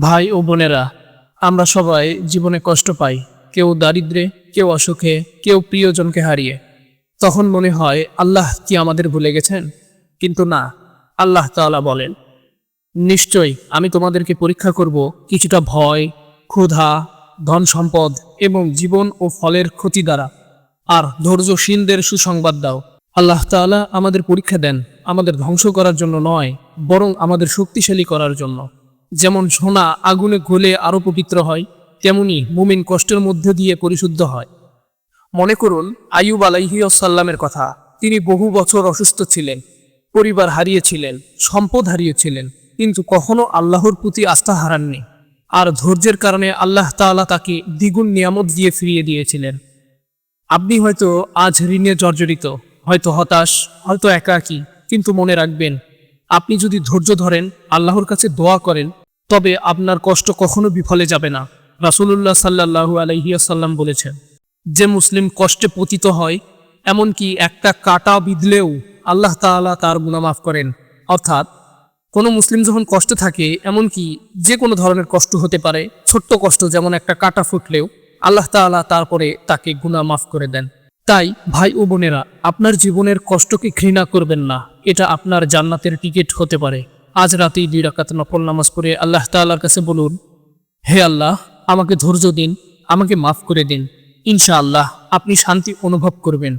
ভাই ও বোনেরা, আমরা সবাই জীবনে কষ্ট পাই। কেউ দারিদ্র্যে, কেউ অসুখে, কেউ প্রিয়জনকে হারিয়ে। তখন মনে হয় আল্লাহ কি আমাদের ভুলে গেছেন? কিন্তু না, আল্লাহ তাআলা বলেন, নিশ্চয়ই আমি তোমাদেরকে পরীক্ষা করব কিছুটা ভয়, ক্ষুধা, ধন সম্পদ এবং জীবন ও ফলের ক্ষতি দ্বারা। আর ধৈর্যশীলদের সুসংবাদ দাও। আল্লাহ তাআলা আমাদের পরীক্ষা দেন আমাদের ধ্বংস করার জন্য নয়, বরং আমাদের শক্তিশালী করার জন্য। যেমন সোনা আগুনে গলে আরো পবিত্র হয়, তেমনি মুমিন কষ্টের মধ্যে দিয়ে পরিশুদ্ধ হয়। মনে করুন আইয়ুব আলাইহিসসালামের কথা। তিনি বহু বছর অসুস্থ ছিলেন, পরিবার হারিয়েছিলেন, সম্পদ হারিয়েছিলেন, কিন্তু কখনো আল্লাহর প্রতি আস্থা হারাননি। আর ধৈর্যের কারণে আল্লাহ তাআলা তাকে দ্বিগুণ নিয়ামত দিয়ে ফিরিয়ে দিয়েছিলেন। আপনি হয়তো আজ ঋণে জর্জরিত, হয়তো হতাশ, হয়তো একাকী, কিন্তু মনে রাখবেন, আপনি যদি ধৈর্য ধরেন, আল্লাহর কাছে দোয়া করেন, তবে আপনার কষ্ট কখনো বিফলে যাবে না। রাসূলুল্লাহ সাল্লাল্লাহু আলাইহি ওয়াসাল্লাম বলেছেন, যে মুসলিম কষ্টে পতিত হয়, এমনকি একটা কাঁটা বিঁধলেও আল্লাহ তাআলা তার গুনাহ মাফ করেন। অর্থাৎ কোনো মুসলিম যখন কষ্টে থাকে, এমনকি যে কোনো ধরনের কষ্ট হতে পারে, ছোট্ট কষ্ট যেমন একটা কাঁটা ফুটলেও আল্লাহ তাআলা তারপরে তাকে গুনাহ মাফ করে দেন। তাই ভাই ও বোনেরা, আপনার জীবনের কষ্টকে ঘৃণা করবেন না। এটা আপনার জান্নাতের টিকিট হতে পারে। আজ রাতেই 2 রাকাত নফল নামাজ পড়ে আল্লাহ তাআলার কাছে বলুন, হে আল্লাহ, আমাকে ধৈর্য দিন, আমাকে মাফ করে দিন। ইনশাআল্লাহ আপনি শান্তি অনুভব করবেন।